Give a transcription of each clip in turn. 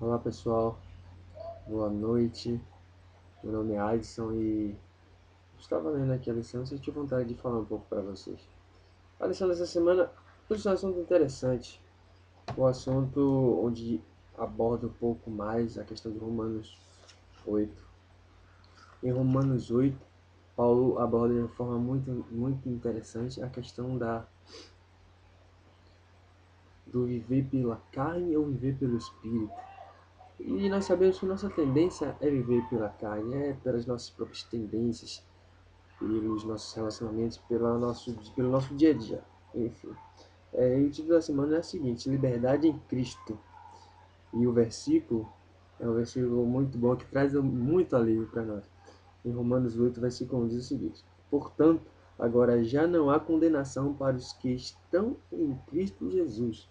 Olá pessoal, boa noite. Meu nome é Adson e estava lendo aqui a lição e senti vontade de falar um pouco para vocês. A lição dessa semana trouxe um assunto interessante, um assunto onde aborda um pouco mais a questão de Romanos 8. Em Romanos 8, Paulo aborda de uma forma muito interessante a questão do viver pela carne ou viver pelo Espírito. E nós sabemos que nossa tendência é viver pela carne, é pelas nossas próprias tendências, pelos nossos relacionamentos, pelo nosso dia a dia. Enfim. E o título da semana é o seguinte: Liberdade em Cristo. E o versículo é um versículo muito bom que traz muito alívio para nós. Em Romanos 8, versículo 11 diz o seguinte: Portanto, agora já não há condenação para os que estão em Cristo Jesus.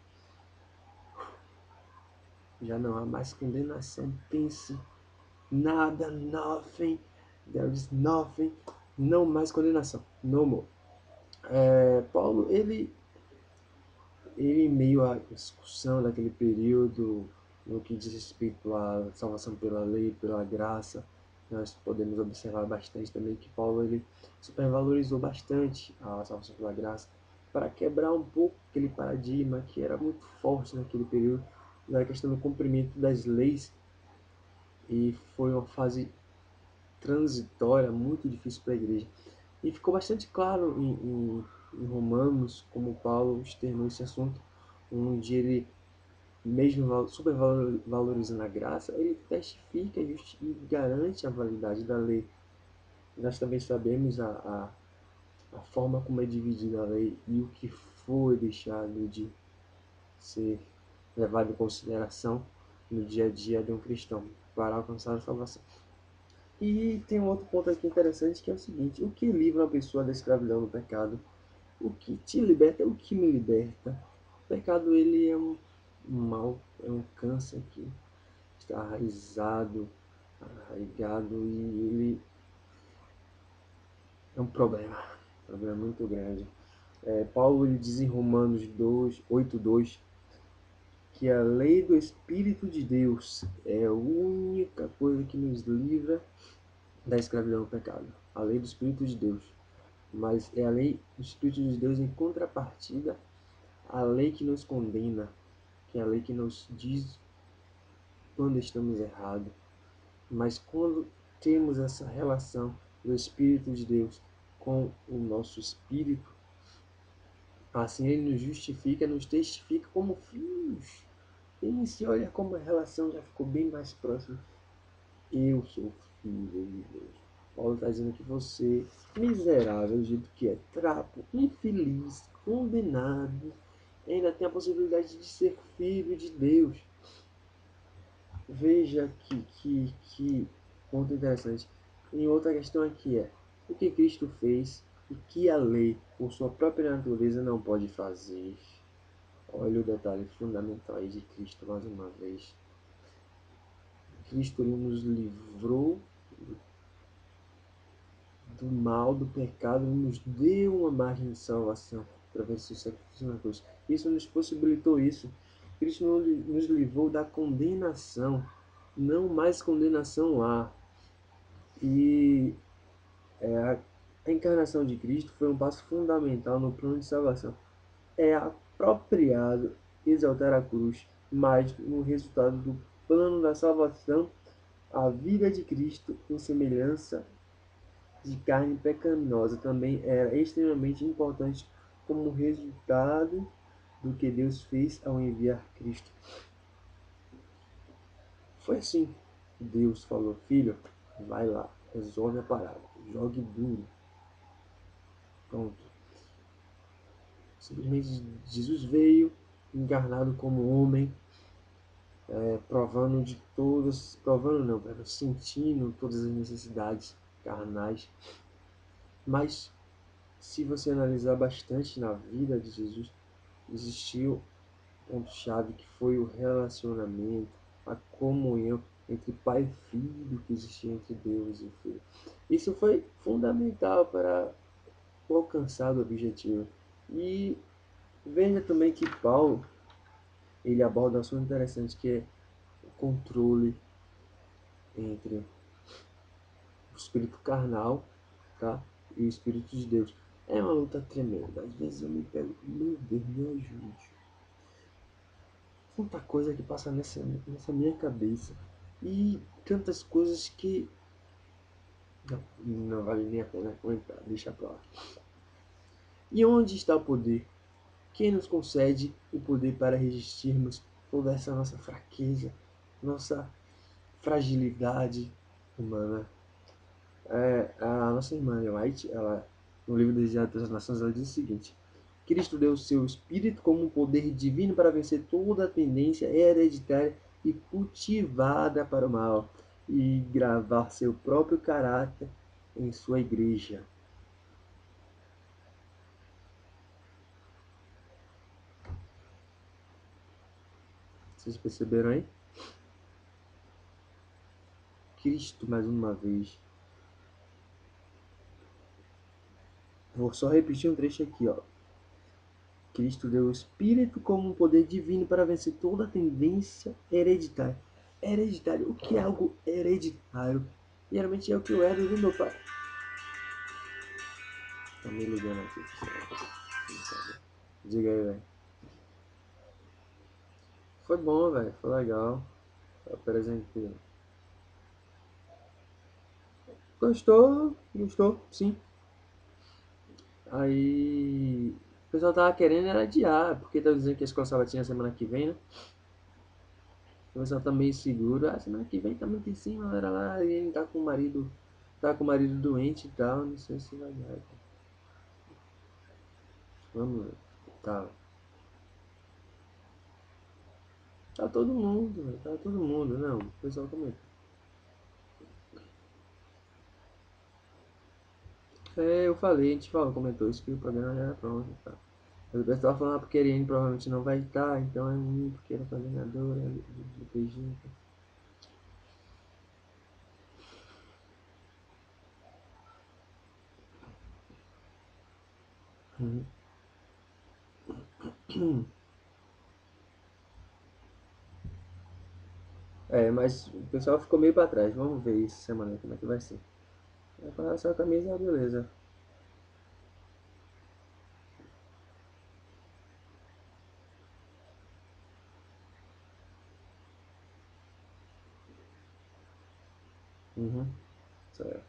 Já não há mais condenação. Pense, nada, nothing, there is nothing, não mais condenação, no more. Paulo, ele em meio à discussão daquele período, no que diz respeito à salvação pela lei, pela graça, nós podemos observar bastante também que Paulo ele supervalorizou bastante a salvação pela graça para quebrar um pouco aquele paradigma que era muito forte naquele período da questão do cumprimento das leis, e foi uma fase transitória muito difícil para a igreja. E ficou bastante claro em Romanos como Paulo externou esse assunto, onde ele, mesmo super valorizando a graça, ele testifica e garante a validade da lei. Nós também sabemos a forma como é dividida a lei e o que foi deixado de ser levado em consideração no dia a dia de um cristão para alcançar a salvação. E tem um outro ponto aqui interessante que é o seguinte: o que livra uma pessoa da escravidão do pecado? O que te liberta é o que me liberta. O pecado ele é um mal, é um câncer que está arraigado, e ele é um problema muito grande. Paulo ele diz em Romanos 8:2 que a lei do Espírito de Deus é a única coisa que nos livra da escravidão do pecado. A lei do Espírito de Deus. Mas é a lei do Espírito de Deus em contrapartida à lei que nos condena, que é a lei que nos diz quando estamos errados. Mas quando temos essa relação do Espírito de Deus com o nosso espírito, assim ele nos justifica, nos testifica como filhos. E se olha como a relação já ficou bem mais próxima. Eu sou filho de Deus. Paulo está dizendo que você, miserável, do jeito que é, trapo, infeliz, condenado, ainda tem a possibilidade de ser filho de Deus. Veja que ponto interessante. E outra questão aqui é: o que Cristo fez e que a lei, por sua própria natureza, não pode fazer? Olha o detalhe fundamental aí de Cristo mais uma vez. Cristo nos livrou do mal, do pecado, e nos deu uma margem de salvação através do seu sacrifício na cruz. Isso nos possibilitou isso. Cristo nos livrou da condenação. Não mais condenação há. E a encarnação de Cristo foi um passo fundamental no plano de salvação. É apropriado exaltar a cruz, mas no resultado do plano da salvação, a vida de Cristo em semelhança de carne pecaminosa também era extremamente importante como resultado do que Deus fez ao enviar Cristo. Foi assim. Deus falou: filho, vai lá, resolve a parada, jogue duro. Pronto. Simplesmente Jesus veio encarnado como homem, provando de todas, provando não, sentindo todas as necessidades carnais. Mas se você analisar bastante na vida de Jesus, existiu um ponto-chave que foi o relacionamento, a comunhão entre pai e filho que existia entre Deus e o Filho. Isso foi fundamental para alcançar o objetivo. E veja também que Paulo ele aborda um assunto interessante que é controle entre o espírito carnal, tá? E o espírito de Deus. É uma luta tremenda. Às vezes eu me pego, meu Deus, me ajude. Tanta coisa que passa nessa minha cabeça. E tantas coisas que não vale nem a pena comentar, deixa pra lá. E onde está o poder? Quem nos concede o poder para resistirmos toda essa nossa fraqueza, nossa fragilidade humana? A nossa irmã White, ela, no livro Desejado das Nações, ela diz o seguinte: Cristo deu o seu Espírito como um poder divino para vencer toda a tendência hereditária e cultivada para o mal, e gravar seu próprio caráter em sua igreja. Vocês perceberam aí? Cristo, mais uma vez. Vou só repetir um trecho aqui, ó. Cristo deu o Espírito como um poder divino para vencer toda a tendência hereditária. Hereditário, o que é algo hereditário? Geralmente é o que eu herdo do meu pai. Tá me ligando aqui, pessoal. Diga aí, velho. Foi bom, velho. Foi legal. Eu apresentei. Gostou? Gostou? Sim. Aí. O pessoal tava querendo era adiar, porque tava dizendo que a escola sabatina semana que vem, né? O pessoal tá meio seguro. Ah, semana que vem tá muito em cima, era lá. E ele tá com o marido. Tá com o marido doente e tal. Não sei se vai dar. Vamos ver. Tá. Tá todo mundo, velho. Tá todo mundo. Não, o pessoal comenta. É, eu falei, a gente falou, comentou isso que o programa já era pronto. Tá. Mas o pessoal falando porque a Ariane provavelmente não vai estar, então é ruim, porque era coordenadora do PG. Uhum. É, mas o pessoal ficou meio pra trás. Vamos ver isso semana como é que vai ser. Com relação à camisa, beleza. Uhum. Certo.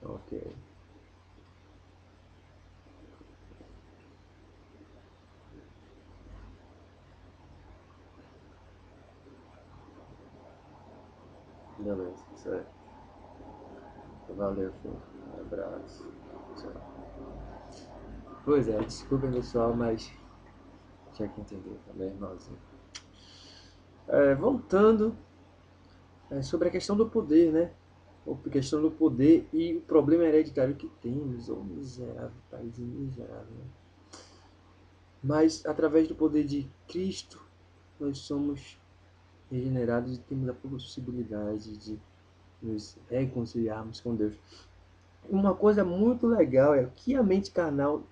Ok. Beleza. Certo. Valeu, filho. Um abraço. Tchau. Pois é, desculpa pessoal, mas tinha que entender também, irmãozinho. Voltando sobre a questão do poder, né? A questão do poder e o problema hereditário que temos. Oh, miserável, país miserável. Né? Mas através do poder de Cristo, nós somos regenerados e temos a possibilidade de nos reconciliarmos com Deus. Uma coisa muito legal é o que a mente carnal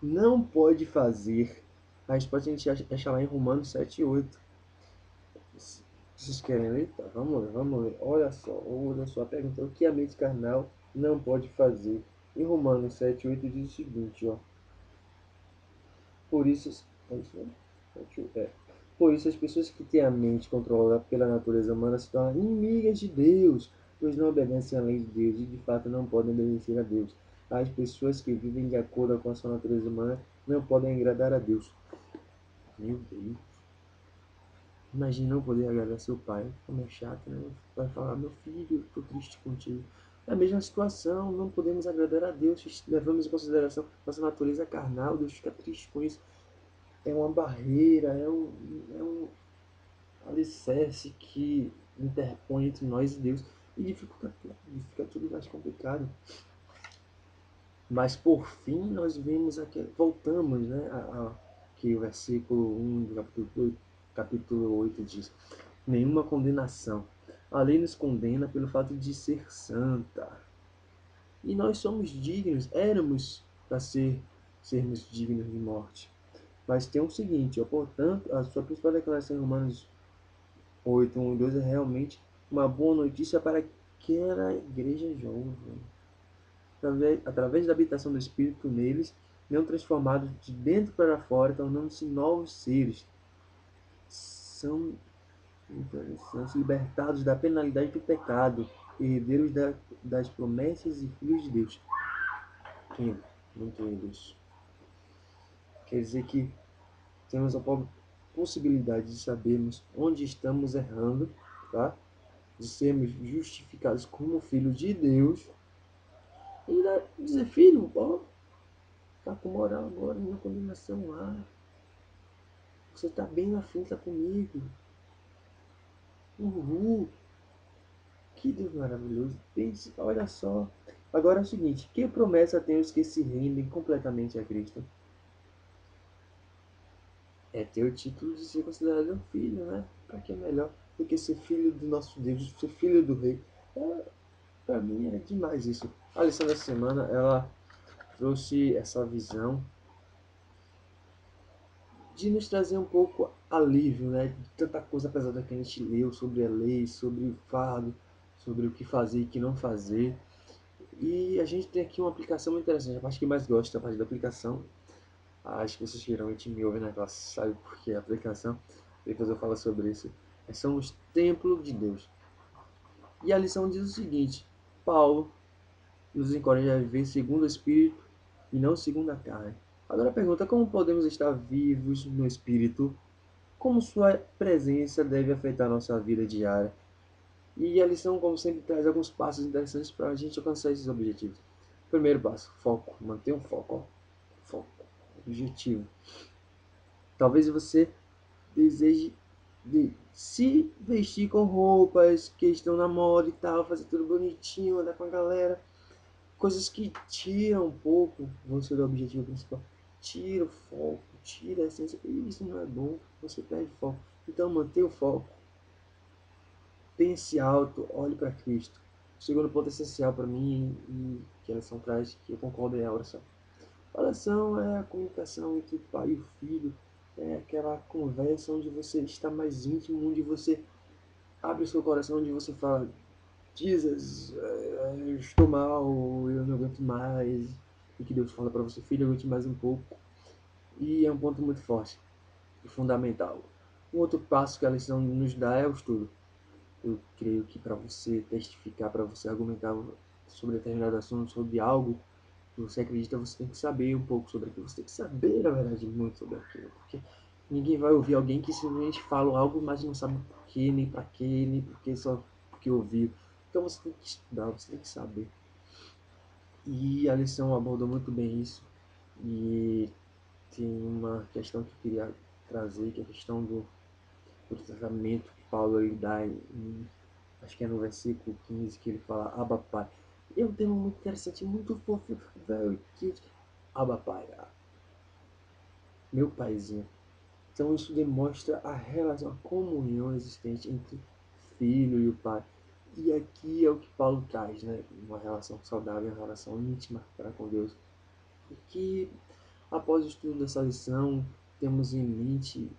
não pode fazer. A gente pode achar lá em Romanos 7:8. Vocês querem ler? Tá, vamos ler, vamos ler. Olha só a pergunta. O que a mente carnal não pode fazer? Em Romanos 7:8 diz o seguinte, ó. Por isso, é isso mesmo? É. Por isso, as pessoas que têm a mente controlada pela natureza humana se tornam inimigas de Deus, pois não obedecem à lei de Deus e de fato não podem obedecer a Deus. As pessoas que vivem de acordo com a sua natureza humana não podem agradar a Deus. Meu Deus. Imagina não poder agradar seu pai, como é chato, né? Vai falar, meu filho, estou triste contigo. É a mesma situação, não podemos agradar a Deus, levamos em consideração nossa natureza carnal, Deus fica triste com isso. É uma barreira, é um alicerce que interpõe entre nós e Deus e fica tudo mais complicado. Mas por fim nós vemos aqui, voltamos, né, que o versículo 1 do capítulo 8 diz: nenhuma condenação A lei nos condena pelo fato de ser santa. E nós somos dignos, éramos para sermos dignos de morte. Mas tem o seguinte, ó, portanto, a sua principal declaração em Romanos 8, 1 e 2 é realmente uma boa notícia para aquela igreja jovem. Através da habitação do Espírito neles, não transformados de dentro para fora, tornando-se novos seres. São libertados da penalidade do pecado, herdeiros das promessas e filhos de Deus. Lindo, muito lindo isso. Quer dizer que temos a possibilidade de sabermos onde estamos errando, tá? De sermos justificados como filhos de Deus e dizer, filho, ó, tá com moral agora, minha condenação lá. Você tá bem na frente tá comigo. Uhul. Que Deus maravilhoso. Pense, olha só. Agora é o seguinte, que promessa tem os que se rendem completamente a Cristo? É ter o título de ser considerado um filho, né? Para que é melhor do que ser filho do nosso Deus, ser filho do rei. Para mim é demais isso. A lição dessa semana, ela trouxe essa visão de nos trazer um pouco alívio, né? De tanta coisa pesada que a gente leu sobre a lei, sobre o fardo, sobre o que fazer e o que não fazer. E a gente tem aqui uma aplicação muito interessante. A parte que mais gosto é a parte da aplicação. Acho que vocês geralmente me ouvem na classe, sabe por que a aplicação. Depois eu falo sobre isso. Somos templo de Deus. E a lição diz o seguinte: Paulo nos encoraja a viver segundo o Espírito e não segundo a carne. Agora a pergunta: como podemos estar vivos no Espírito? Como sua presença deve afetar nossa vida diária? E a lição, como sempre, traz alguns passos interessantes para a gente alcançar esses objetivos. Primeiro passo: foco. Mantenha um foco. Ó. Foco. Objetivo. Talvez você deseje se vestir com roupas que estão na moda e tal, fazer tudo bonitinho, andar com a galera. Coisas que tiram um pouco você do objetivo principal. Tira o foco, tira a essência. Isso não é bom, você perde foco. Então mantenha o foco. Pense alto, olhe para Cristo. O segundo ponto essencial para mim e que a lição traz, que eu concordo, é a oração. A oração é a comunicação entre o pai e o filho. É aquela conversa onde você está mais íntimo, onde você abre o seu coração, onde você fala, Jesus, eu estou mal, eu não aguento mais. E que Deus fala para você, filho, aguente mais um pouco. E é um ponto muito forte e fundamental. Um outro passo que a lição nos dá é o estudo. Eu creio que para você testificar, para você argumentar sobre determinado assunto, sobre algo que você acredita, você tem que saber um pouco sobre aquilo. Você tem que saber, na verdade, muito sobre aquilo. Porque ninguém vai ouvir alguém que simplesmente fala algo, mas não sabe porquê, nem para quê, nem porque só porque ouviu. Então você tem que estudar, você tem que saber. E a lição abordou muito bem isso. E tem uma questão que eu queria trazer, que é a questão do tratamento que Paulo ele dá acho que é no versículo 15 que ele fala Abba Pai. É um tema muito interessante, muito fofo, velho, cute. Abba Pai, meu paizinho. Então isso demonstra a relação, a comunhão existente entre o filho e o pai. E aqui é o que Paulo traz, né? Uma relação saudável, uma relação íntima para com Deus. E que após o estudo dessa lição, temos em mente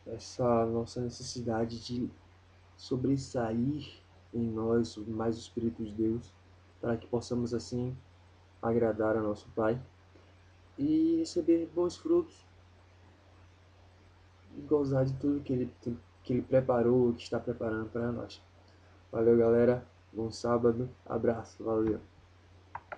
essa nossa necessidade de sobressair em nós mais o Espírito de Deus, para que possamos assim agradar a nosso Pai e receber bons frutos e gozar de tudo que Ele preparou, que está preparando para nós. Valeu, galera. Bom sábado. Abraço. Valeu.